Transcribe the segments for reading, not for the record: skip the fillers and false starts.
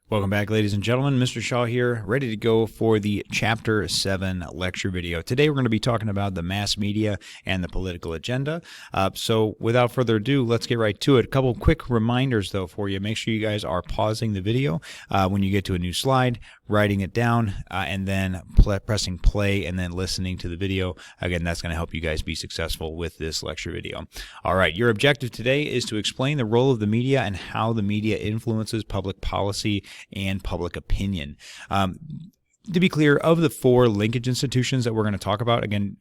Welcome back, ladies and gentlemen. Mr. Shaw here, ready to go for the Chapter 7 lecture video. Today we're going to be talking about the mass media and the political agenda. So without further ado, let's get right to it. A couple quick reminders, though, for you. Make sure you guys are pausing the video when you get to a new slide, writing it down, and then pressing play and then listening to the video. Again, that's going to help you guys be successful with this lecture video. All right, your objective today is to explain the role of the media and how the media influences public policy and public opinion. To be clear, of the four linkage institutions that we're going to talk about, again,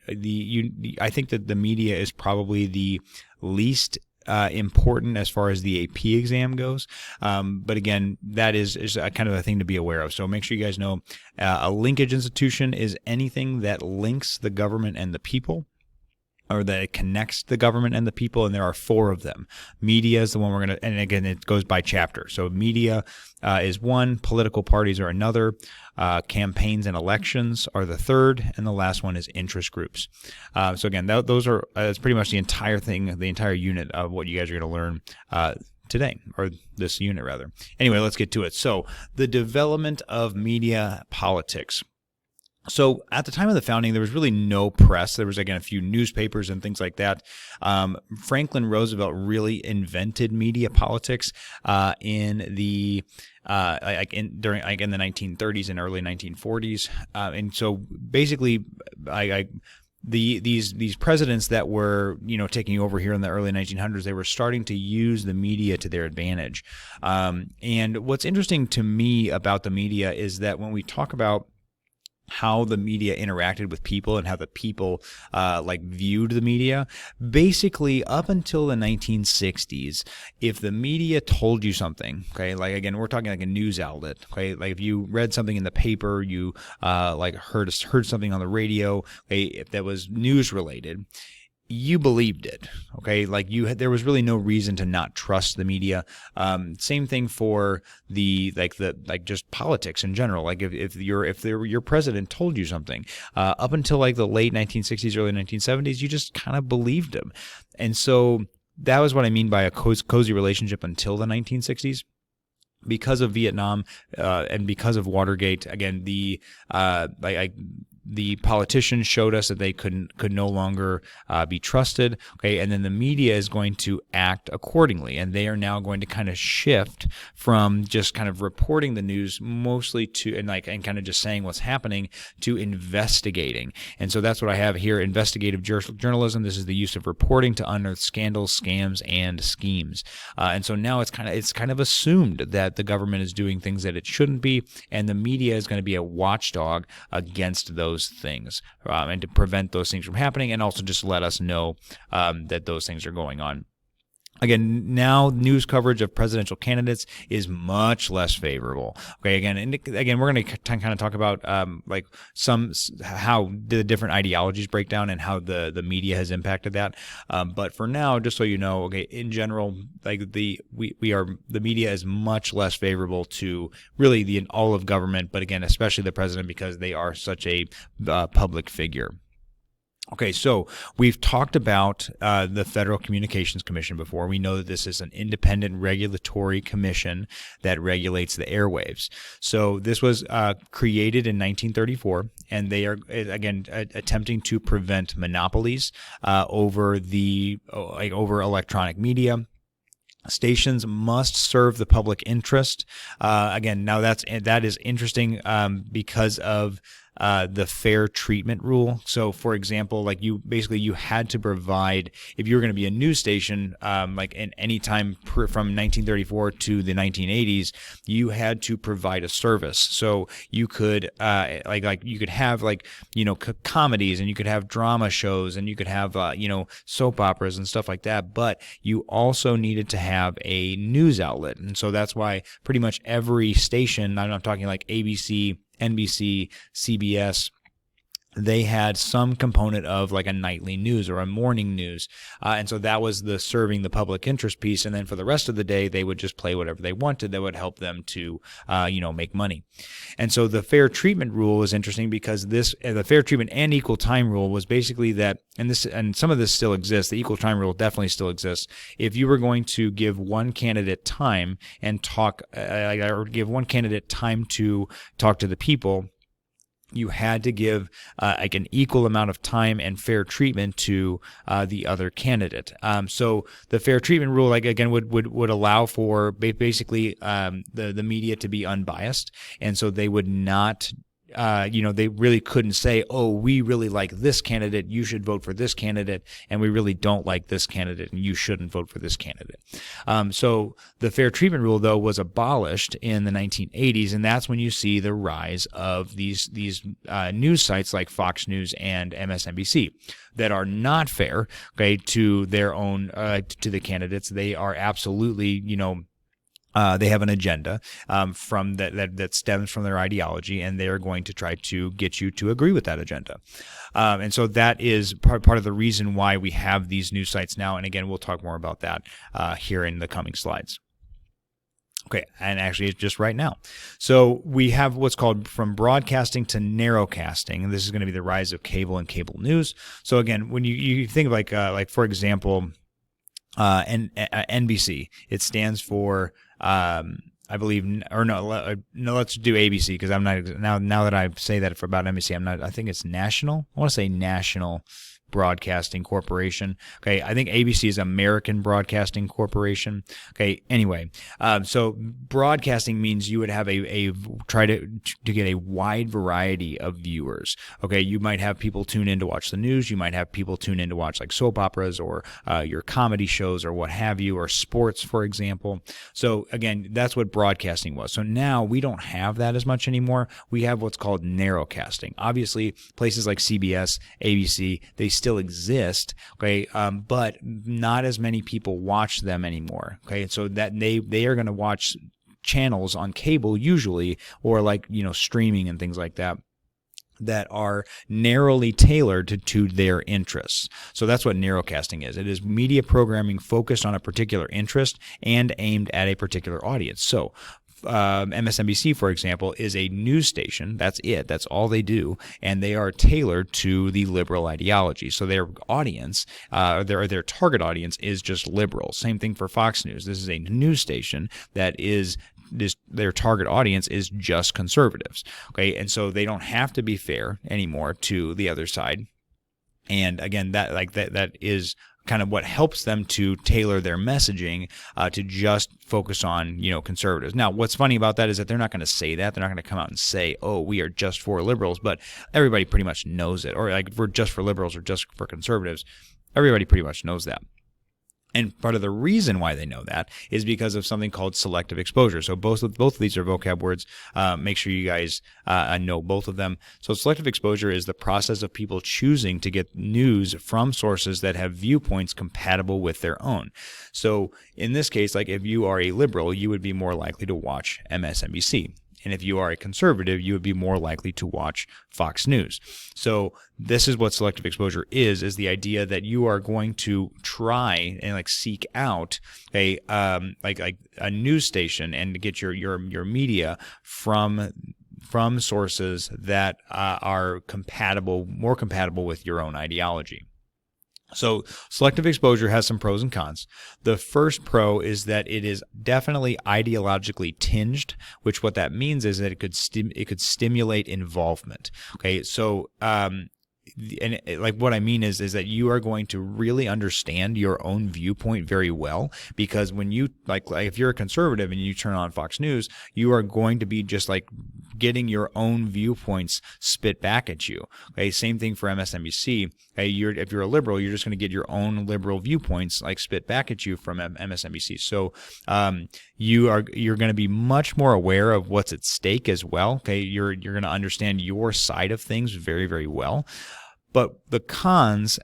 I think that the media is probably the least important as far as the AP exam goes. But again, that is kind of a thing to be aware of. So make sure you guys know a linkage institution is anything that links the government and the people, or that it connects the government and the people, and there are four of them. Media is the one we're going to, and again, it goes by chapter. So media is one, political parties are another, campaigns and elections are the third, and the last one is interest groups. So again, those are that's pretty much the entire thing, the entire unit of what you guys are going to learn today, or this unit rather. Anyway, let's get to it. So the development of media politics. So at the time of the founding, there was really no press. There was, again, a few newspapers and things like that. Franklin Roosevelt really invented media politics in the in the 1930s and early 1940s. And so basically, these presidents that were taking over here in the early 1900s, they were starting to use the media to their advantage. And what's interesting to me about the media is that when we talk about how the media interacted with people and how the people viewed the media, basically up until the 1960s, if the media told you something, okay, like again, we're talking like a news outlet, okay, like if you read something in the paper, you heard something on the radio, okay, if that was news related, you believed it, okay? There was really no reason to not trust the media. Same thing for just politics in general. Like if your president told you something, up until like the late 1960s, early 1970s, you just kind of believed him. And so that was what I mean by a cozy relationship until the 1960s. Because of Vietnam and because of Watergate, again, the politicians showed us that they could no longer be trusted, okay, and then the media is going to act accordingly, and they are now going to kind of shift from just kind of reporting the news mostly to and kind of just saying what's happening to investigating. And so that's what I have here: investigative journalism. This is the use of reporting to unearth scandals, scams, and schemes. And so now it's kind of assumed that the government is doing things that it shouldn't be, and the media is going to be a watchdog against those things and to prevent those things from happening, and also just let us know that those things are going on. Again, now news coverage of presidential candidates is much less favorable. Okay, again, we're going to kind of talk about how the different ideologies break down and how the media has impacted that. But for now, just so you know, okay, in general, the media is much less favorable to really all of government, but again, especially the president, because they are such a public figure. Okay, so we've talked about the Federal Communications Commission before. We know that this is an independent regulatory commission that regulates the airwaves. So this was created in 1934, and they are, again, attempting to prevent monopolies over electronic media. Stations must serve the public interest. Again, now that is interesting because of the fair treatment rule. So, for example, you had to provide, if you were going to be a news station, in any time from 1934 to the 1980s, you had to provide a service. So you could you could have comedies, and you could have drama shows, and you could have soap operas and stuff like that. But you also needed to have a news outlet, and so that's why pretty much every station, I'm talking like ABC, NBC, CBS, they had some component of like a nightly news or a morning news. And so that was the serving the public interest piece. And then for the rest of the day, they would just play whatever they wanted that would help them to, make money. And so the fair treatment rule is interesting because the fair treatment and equal time rule was basically that, and some of this still exists. The equal time rule definitely still exists. If you were going to give one candidate time and talk, or give one candidate time to talk to the people, you had to give like an equal amount of time and fair treatment to the other candidate. So the fair treatment rule, like again, would allow for basically the media to be unbiased, and so they would not. They really couldn't say, oh, we really like this candidate, you should vote for this candidate, and we really don't like this candidate, and you shouldn't vote for this candidate. So the fair treatment rule, though, was abolished in the 1980s, and that's when you see the rise of these news sites like Fox News and MSNBC that are not fair, okay, to their own to the candidates. They are absolutely, they have an agenda from that stems from their ideology, and they are going to try to get you to agree with that agenda. And so that is part of the reason why we have these news sites now. And again, we'll talk more about that here in the coming slides. Okay, and actually it's just right now. So we have what's called from broadcasting to narrowcasting, and this is going to be the rise of cable and cable news. So again, when you think of like for example, NBC, it stands for I believe, or no, let's do ABC because I'm not now that I say that for about NBC, I'm not. I think it's National. I want to say National Broadcasting Corporation. Okay, I think ABC is American Broadcasting Corporation. Okay, anyway, so broadcasting means you would have try to get a wide variety of viewers. Okay, you might have people tune in to watch the news. You might have people tune in to watch like soap operas or your comedy shows or what have you, or sports, for example. So again, that's what broadcasting was. So now we don't have that as much anymore. We have what's called narrowcasting. Obviously, places like CBS, ABC, they still exist, okay, but not as many people watch them anymore, okay, so that they are going to watch channels on cable usually, or like streaming and things like that are narrowly tailored to their interests. So that's what narrowcasting is. It is media programming focused on a particular interest and aimed at a particular audience. So MSNBC, for example, is a news station. That's it. That's all they do. And they are tailored to the liberal ideology. So their audience, their target audience is just liberal. Same thing for Fox News. This is a news station that is their target audience is just conservatives. Okay. And so they don't have to be fair anymore to the other side. And again, that is kind of what helps them to tailor their messaging to just focus on, conservatives. Now, what's funny about that is that they're not going to say that. They're not going to come out and say, oh, we are just for liberals, but everybody pretty much knows it. Or like, if we're just for liberals or just for conservatives, everybody pretty much knows that. And part of the reason why they know that is because of something called selective exposure. So both of these are vocab words. Make sure you guys know both of them. So selective exposure is the process of people choosing to get news from sources that have viewpoints compatible with their own. So in this case, like if you are a liberal, you would be more likely to watch MSNBC. And if you are a conservative, you would be more likely to watch Fox News. So this is what selective exposure is the idea that you are going to try and like seek out a like a news station and get your media from sources that are more compatible with your own ideology. So selective exposure has some pros and cons. The first pro is that it is definitely ideologically tinged, which what that means is that it could stimulate involvement. Okay, so like what I mean is that you are going to really understand your own viewpoint very well, because when you like if you're a conservative and you turn on Fox News, you are going to be just like getting your own viewpoints spit back at you. Okay, same thing for MSNBC. Okay, if you're a liberal, you're just going to get your own liberal viewpoints like spit back at you from MSNBC. So you're going to be much more aware of what's at stake as well. Okay, you're going to understand your side of things very, very well. But the cons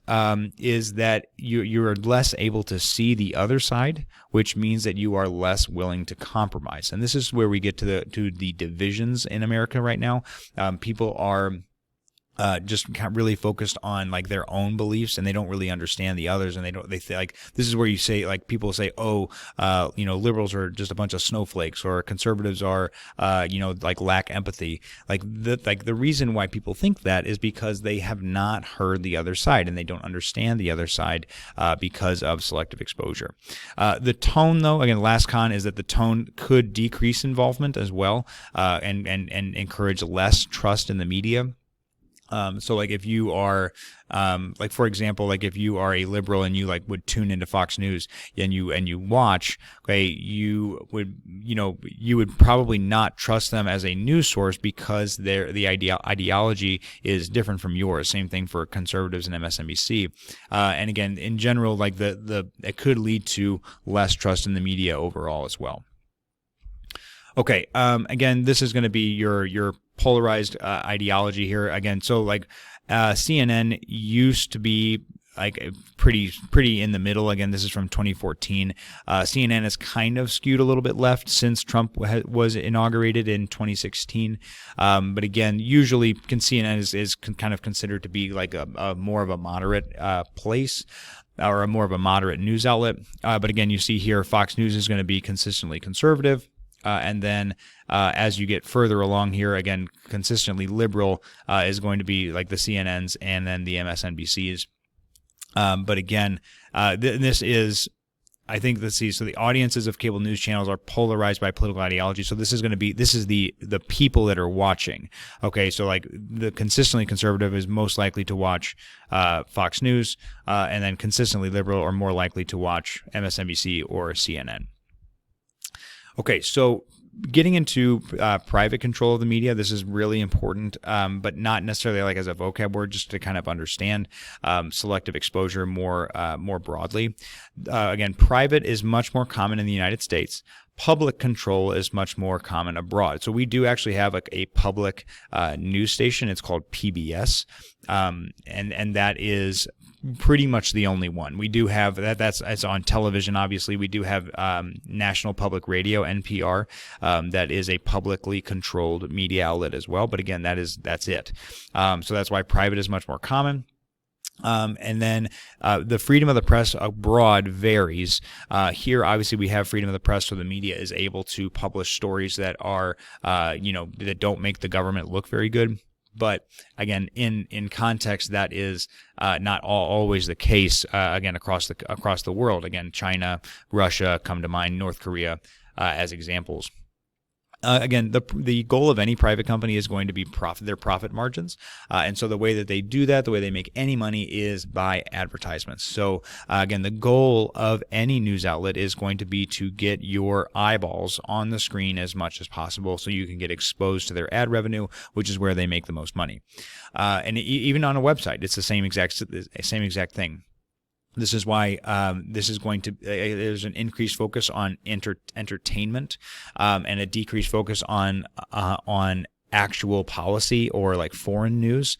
is that you're less able to see the other side, which means that you are less willing to compromise. And this is where we get to the divisions in America right now. People are just kind of really focused on like their own beliefs, and they don't really understand the others, and like this is where you say, like, people say, oh, liberals are just a bunch of snowflakes, or conservatives are like lack empathy. Like the reason why people think that is because they have not heard the other side, and they don't understand the other side because of selective exposure. The tone, though, again, last con is that the tone could decrease involvement as well, and encourage less trust in the media. So like if you are, like for example, like if you are a liberal and you like would tune into Fox News and you watch, okay, you would probably not trust them as a news source because the ideology is different from yours. Same thing for conservatives and MSNBC. And again, in general, like it could lead to less trust in the media overall as well. Okay, again, this is going to be your polarized ideology here. Again, so like CNN used to be like pretty in the middle. Again, this is from 2014. CNN has kind of skewed a little bit left since Trump was inaugurated in 2016. But again, usually CNN is kind of considered to be like a more of a moderate place, or a more of a moderate news outlet. But again, you see here Fox News is going to be consistently conservative. And then as you get further along here, again, consistently liberal is going to be like the CNNs and then the MSNBCs. But again, this is, I think, so the audiences of cable news channels are polarized by political ideology. So this is the people that are watching. Okay, so like the consistently conservative is most likely to watch Fox News, and then consistently liberal are more likely to watch MSNBC or CNN. Okay, so getting into private control of the media, this is really important, but not necessarily like as a vocab word, just to kind of understand selective exposure more broadly. Again, private is much more common in the United States. Public control is much more common abroad. So we do actually have like a public news station. It's called PBS, and that is pretty much the only one. We do have it's on television, obviously. We do have National Public Radio, NPR, that is a publicly controlled media outlet as well. But again, that's it. So that's why private is much more common. And then the freedom of the press abroad varies. Here, obviously, we have freedom of the press, so the media is able to publish stories that are, that don't make the government look very good. But again, in context, that is not always the case. Again, across the world. Again, China, Russia come to mind, North Korea as examples. Again, the goal of any private company is going to be their profit margins. And so the way that they do that, the way they make any money is by advertisements. So again, the goal of any news outlet is going to be to get your eyeballs on the screen as much as possible so you can get exposed to their ad revenue, which is where they make the most money. And even on a website, it's the same exact thing. This is why this is going to there's an increased focus on entertainment and a decreased focus on actual policy or like foreign news.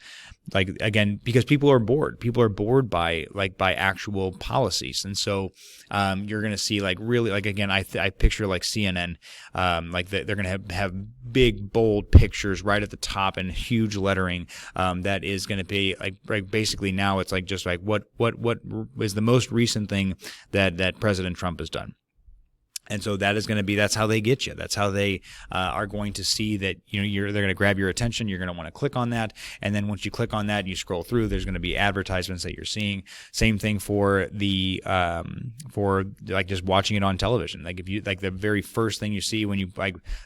Like, again, because people are bored. People are bored by actual policies, and so you're going to see like really like, again, I picture like CNN, like they're going to have big bold pictures right at the top and huge lettering that is going to be like basically now it's like just like what is the most recent thing that President Trump has done. And so that is going to be, that's how they get you. That's how they are going to see that, they're going to grab your attention. You're going to want to click on that. And then once you click on that and you scroll through, there's going to be advertisements that you're seeing. Same thing for for like just watching it on television. Like if you, like the very first thing you see when you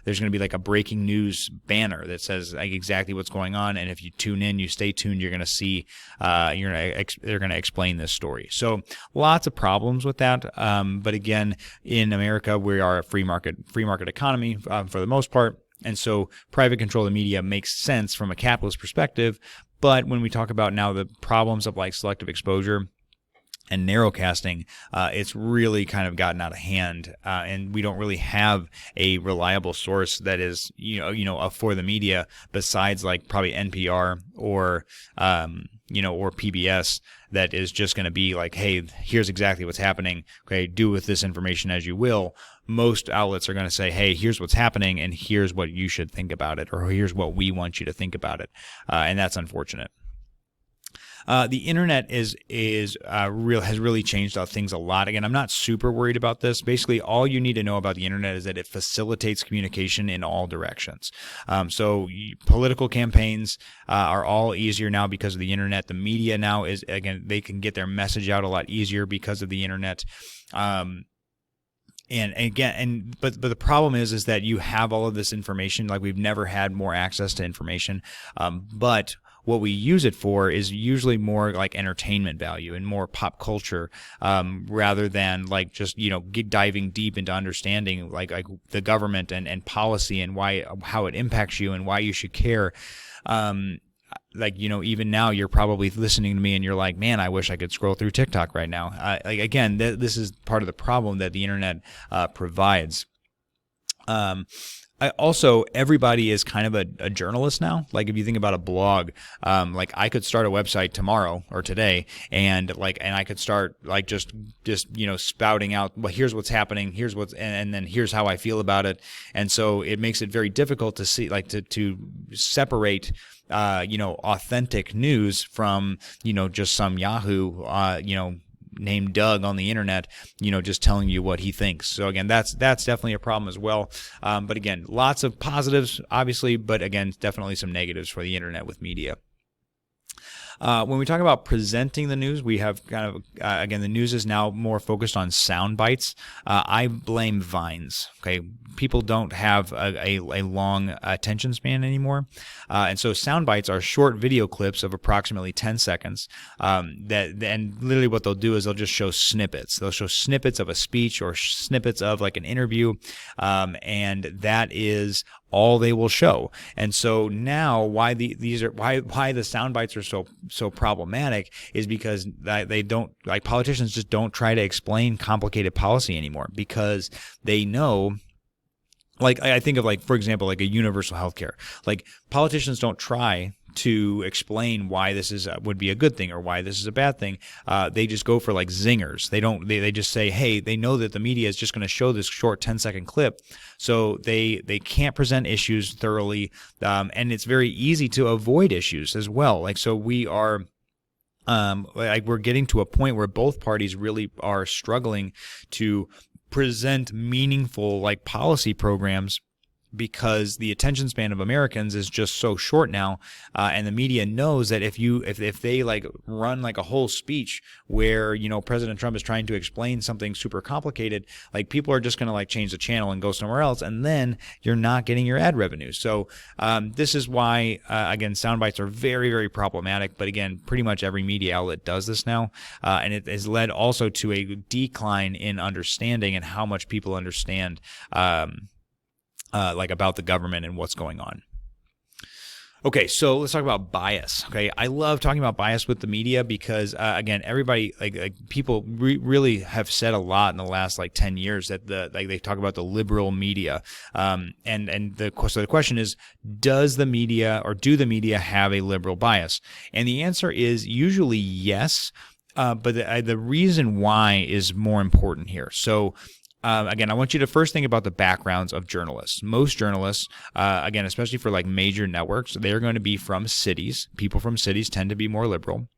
there's going to be like a breaking news banner that says like exactly what's going on. And if you tune in, you stay tuned, you're going to see, they're going to explain this story. So lots of problems with that. But again, in America, we are a free market economy for the most part, and so private control of the media makes sense from a capitalist perspective. But when we talk about now the problems of like selective exposure and narrowcasting, it's really kind of gotten out of hand, and we don't really have a reliable source that is for the media besides like probably NPR or or PBS, that is just going to be like, hey, here's exactly what's happening. Okay, do with this information as you will. Most outlets are going to say, hey, here's what's happening, and here's what you should think about it, or here's what we want you to think about it, and that's unfortunate. The internet has really changed things a lot. Again, I'm not super worried about this. Basically, all you need to know about the internet is that it facilitates communication in all directions. Political campaigns are all easier now because of the internet. The media now they can get their message out a lot easier because of the internet. But the problem is that you have all of this information. Like, we've never had more access to information, but what we use it for is usually more like entertainment value and more pop culture, rather than like just, diving deep into understanding like the government and policy and how it impacts you and why you should care. Even now you're probably listening to me and you're like, man, I wish I could scroll through TikTok right now. This is part of the problem that the internet provides. Everybody is kind of a journalist now. Like, if you think about a blog, I could start a website tomorrow or today, and I could start just spouting out, well, here's what's happening, and then here's how I feel about it. And so it makes it very difficult to see, to separate authentic news from, just some Yahoo, named Doug on the internet, just telling you what he thinks. So again, that's definitely a problem as well. But again, lots of positives, obviously, but again, definitely some negatives for the internet with media. When we talk about presenting the news, we have kind of, again, the news is now more focused on sound bites. I blame Vines. Okay, people don't have a long attention span anymore. And so sound bites are short video clips of approximately 10 seconds. And literally what they'll do is they'll just show snippets. They'll show snippets of a speech or snippets of like an interview. And that is all they will show. And so now why the sound bites are so problematic is because they don't, like, politicians just don't try to explain complicated policy anymore, because they know, like, I think of, like, for example, like a universal health care. Like, politicians don't try to explain why this would be a good thing or why this is a bad thing. They just go for like zingers. They just say, hey, they know that the media is just going to show this short 10-second clip, so they can't present issues thoroughly, and it's very easy to avoid issues as well. Like, so we are we're getting to a point where both parties really are struggling to present meaningful, like, policy programs, because the attention span of Americans is just so short now, and the media knows that if they like run like a whole speech where President Trump is trying to explain something super complicated, like, people are just going to like change the channel and go somewhere else, and then you're not getting your ad revenue. So this is why again, sound bites are very, very problematic. But again, pretty much every media outlet does this now, and it has led also to a decline in understanding and how much people understand about the government and what's going on. Okay, so let's talk about bias. Okay, I love talking about bias with the media because, again, everybody, people really have said a lot in the last 10 years that they talk about the liberal media, so the question is, do the media have a liberal bias? And the answer is usually yes, but the reason why is more important here. So, again, I want you to first think about the backgrounds of journalists. Most journalists, again, especially for like major networks, they're going to be from cities. People from cities tend to be more liberal.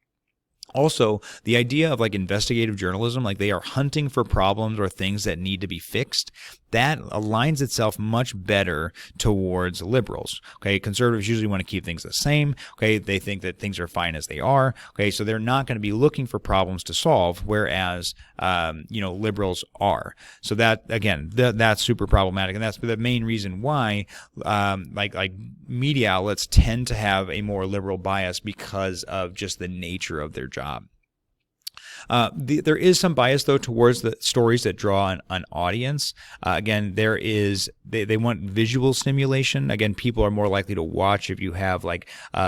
Also, the idea of like investigative journalism, like they are hunting for problems or things that need to be fixed, that aligns itself much better towards liberals. Okay, conservatives usually want to keep things the same. Okay, they think that things are fine as they are. Okay, so they're not going to be looking for problems to solve, whereas liberals are. So that, again, that's super problematic, and that's the main reason why like media outlets tend to have a more liberal bias because of just the nature of their job. There is some bias, though, towards the stories that draw an audience. Again, there is they want visual stimulation. Again, people are more likely to watch if you have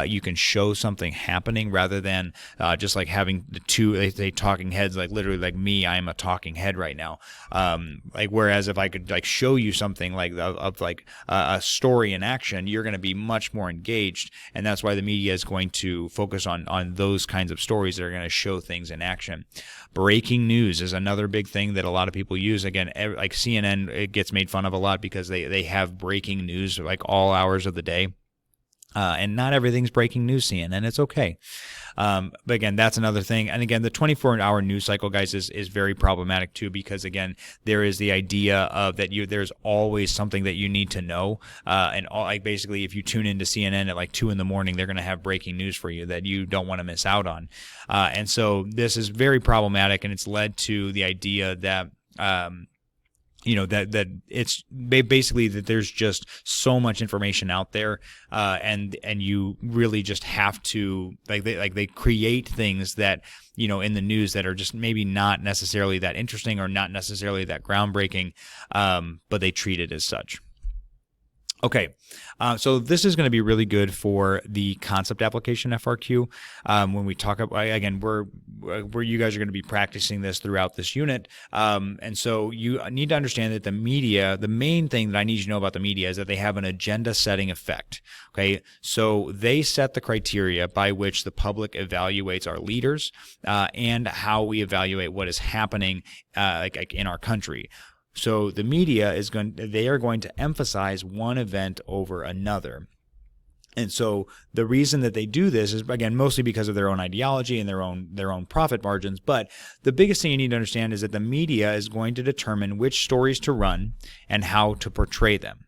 you can show something happening rather than just like having the two talking heads, like literally like me. I am a talking head right now. Whereas if I could like show you something of a story in action, you're going to be much more engaged, and that's why the media is going to focus on those kinds of stories that are going to show things in action. Breaking news is another big thing that a lot of people use. Again, like CNN, it gets made fun of a lot because they have breaking news like all hours of the day. And not everything's breaking news, CNN. It's okay. But again, that's another thing. And again, the 24-hour news cycle, guys, is very problematic too, because again, there is the idea of that there's always something that you need to know. Like basically, if you tune into CNN at like 2 a.m, they're going to have breaking news for you that you don't want to miss out on. And so this is very problematic, and it's led to the idea that that it's basically that there's just so much information out there, and you really just have to they create things that in the news that are just maybe not necessarily that interesting or not necessarily that groundbreaking, but they treat it as such. Okay, so this is going to be really good for the concept application FRQ. When we talk about, again, where you guys are going to be practicing this throughout this unit. And so you need to understand that the media, the main thing that I need you to know about the media is that they have an agenda setting effect. Okay, so they set the criteria by which the public evaluates our leaders, and how we evaluate what is happening like in our country. So the media they are going to emphasize one event over another. And so the reason that they do this is, again, mostly because of their own ideology and their own profit margins. But the biggest thing you need to understand is that the media is going to determine which stories to run and how to portray them.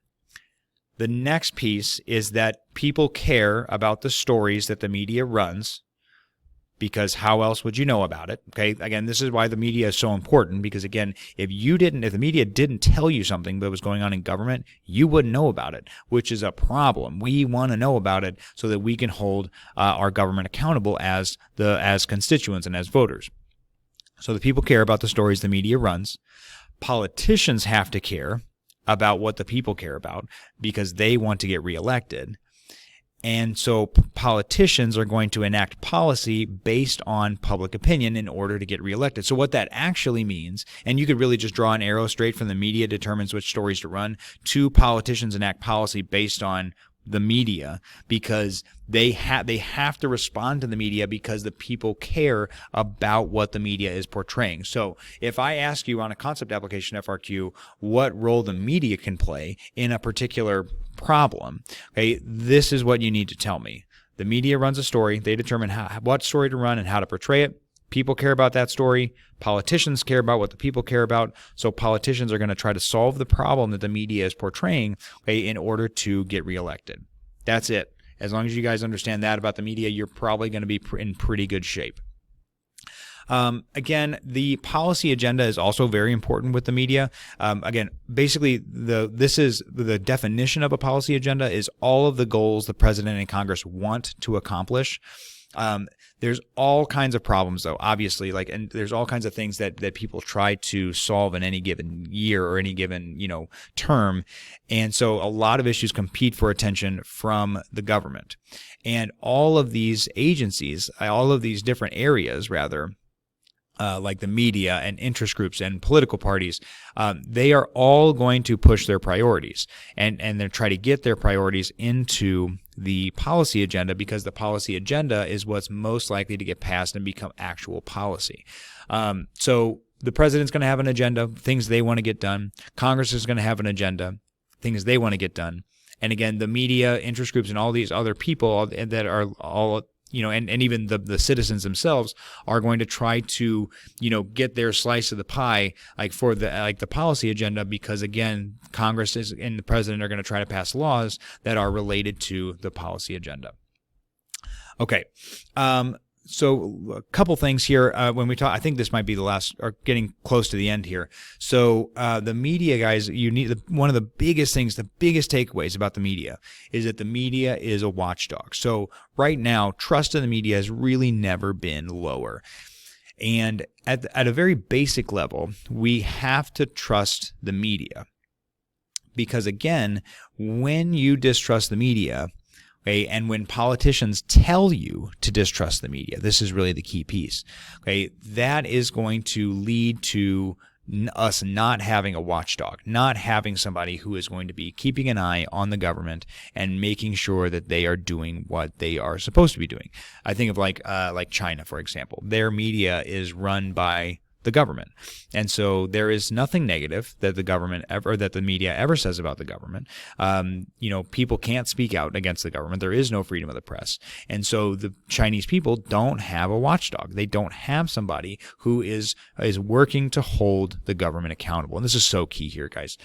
The next piece is that people care about the stories that the media runs, because how else would you know about it? Okay, again, this is why the media is so important, because again, if the media didn't tell you something that was going on in government, you wouldn't know about it, which is a problem. We want to know about it so that we can hold our government accountable as constituents and as voters. So the people care about the stories the media runs. Politicians have to care about what the people care about because they want to get reelected. And so politicians are going to enact policy based on public opinion in order to get reelected. So what that actually means, and you could really just draw an arrow straight from the media determines which stories to run, to politicians enact policy based on the media, because they have to respond to the media because the people care about what the media is portraying. So if I ask you on a concept application FRQ what role the media can play in a particular problem, okay, this is what you need to tell me. The media runs a story. They determine what story to run and how to portray it. People care about that story. Politicians care about what the people care about. So politicians are going to try to solve the problem that the media is portraying, okay, in order to get reelected. That's it. As long as you guys understand that about the media, you're probably going to be in pretty good shape. Again, the policy agenda is also very important with the media. Again, basically, this is the definition of a policy agenda is all of the goals the president and Congress want to accomplish. There's all kinds of problems, though, obviously, and there's all kinds of things that people try to solve in any given year or any given, term. And so a lot of issues compete for attention from the government. And all of these agencies, all of these different areas, rather, like the media and interest groups and political parties, they are all going to push their priorities and they try to get their priorities into the policy agenda, because the policy agenda is what's most likely to get passed and become actual policy. So the president's going to have an agenda, things they want to get done. Congress is going to have an agenda, things they want to get done. And again, the media, interest groups, and all these other people that are all and even the citizens themselves are going to try to, get their slice of the pie, for the policy agenda, because again, Congress and the president are going to try to pass laws that are related to the policy agenda. Okay. So a couple things here when we talk. I think this might be the last, or getting close to the end here. So the media, guys, one of the biggest things, the biggest takeaways about the media is that the media is a watchdog. So right now, trust in the media has really never been lower. And at a very basic level, we have to trust the media, because again, when you distrust the media, okay, and when politicians tell you to distrust the media, this is really the key piece. Okay, that is going to lead to us not having a watchdog, not having somebody who is going to be keeping an eye on the government and making sure that they are doing what they are supposed to be doing. I think of like China, for example. Their media is run by the government. And so there is nothing negative that the government ever, or that the media ever says about the government. People can't speak out against the government. There is no freedom of the press. And so the Chinese people don't have a watchdog. They don't have somebody who is working to hold the government accountable. And this is so key here, guys.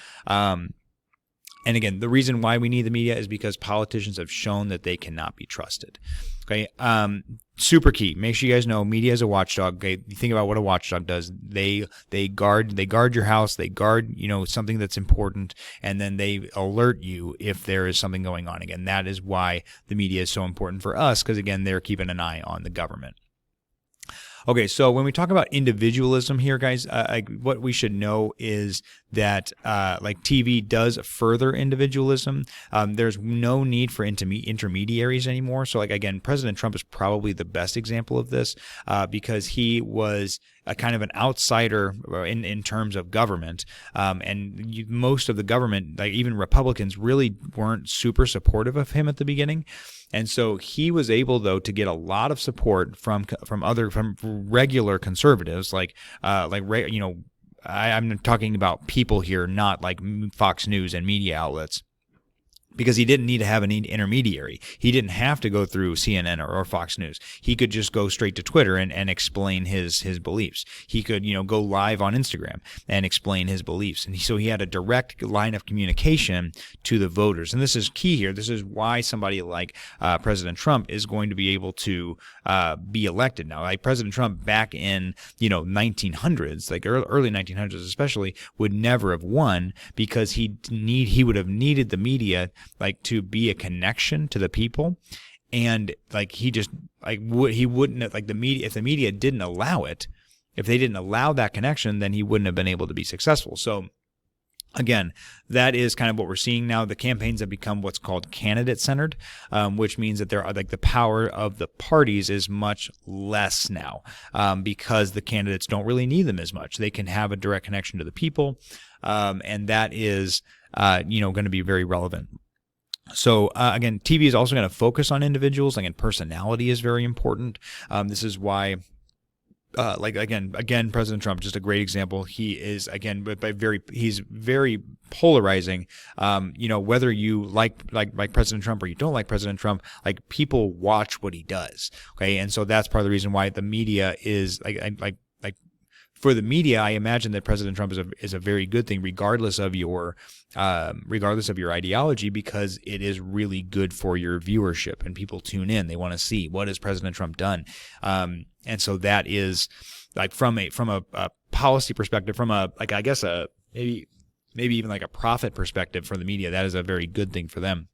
And again, the reason why we need the media is because politicians have shown that they cannot be trusted. Okay. Super key. Make sure you guys know media is a watchdog. Okay. You think about what a watchdog does. They guard your house. They guard, something that's important, and then they alert you if there is something going on. Again, that is why the media is so important for us, because again, they're keeping an eye on the government. Okay, so when we talk about individualism here, guys, what we should know is that TV does further individualism. There's no need for intermediaries anymore. So again, President Trump is probably the best example of this because he was a kind of an outsider in terms of government, and most of the government, like even Republicans, really weren't super supportive of him at the beginning. And so he was able, though, to get a lot of support from regular conservatives, I'm talking about people here, not like Fox News and media outlets. Because he didn't need to have an intermediary. He didn't have to go through CNN or Fox News. He could just go straight to Twitter and explain his beliefs. He could, go live on Instagram and explain his beliefs. And so he had a direct line of communication to the voters. And this is key here. This is why somebody like President Trump is going to be able to be elected now. Like President Trump back in, 1900s, like early 1900s especially, would never have won because he would have needed the media to be a connection to the people, and he wouldn't have, the media, if the media didn't allow it, if they didn't allow that connection, then he wouldn't have been able to be successful. So again, that is kind of what we're seeing now. The campaigns have become what's called candidate-centered, which means that the power of the parties is much less now because the candidates don't really need them as much. They can have a direct connection to the people, and that is going to be very relevant. So again, TV is also going to focus on individuals. Again, personality is very important. This is why, again, President Trump, just a great example. He is he's very polarizing. Whether you like President Trump or you don't like President Trump, people watch what he does. Okay, and so that's part of the reason why the media is for the media, I imagine that President Trump is a very good thing, regardless of your ideology, because it is really good for your viewership, and people tune in. They want to see what has President Trump done, and so that is from a policy perspective, from maybe even a profit perspective for the media. That is a very good thing for them.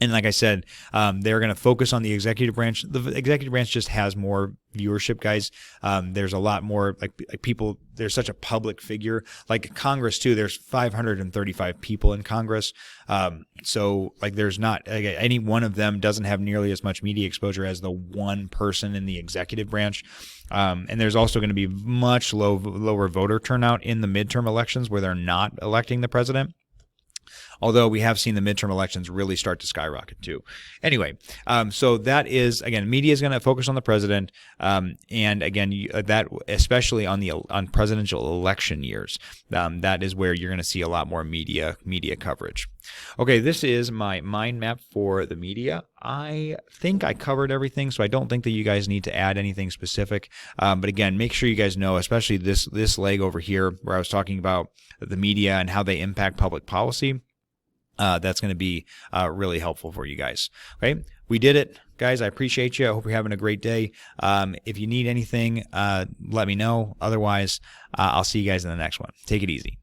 And like I said, they're going to focus on the executive branch. The executive branch just has more viewership, guys. There's a lot more people. There's such a public figure. Like Congress too. There's 535 people in Congress. So there's not any one of them doesn't have nearly as much media exposure as the one person in the executive branch. And there's also going to be much lower voter turnout in the midterm elections where they're not electing the president. Although we have seen the midterm elections really start to skyrocket too. Anyway, so that is, again, media is going to focus on the president, and again, that especially on presidential election years, that is where you're going to see a lot more media coverage. Okay, this is my mind map for the media. I think I covered everything, so I don't think that you guys need to add anything specific. But again, make sure you guys know, especially this leg over here where I was talking about the media and how they impact public policy. That's going to be really helpful for you guys. Okay, we did it, guys. I appreciate you. I hope you're having a great day. If you need anything, let me know. Otherwise, I'll see you guys in the next one. Take it easy.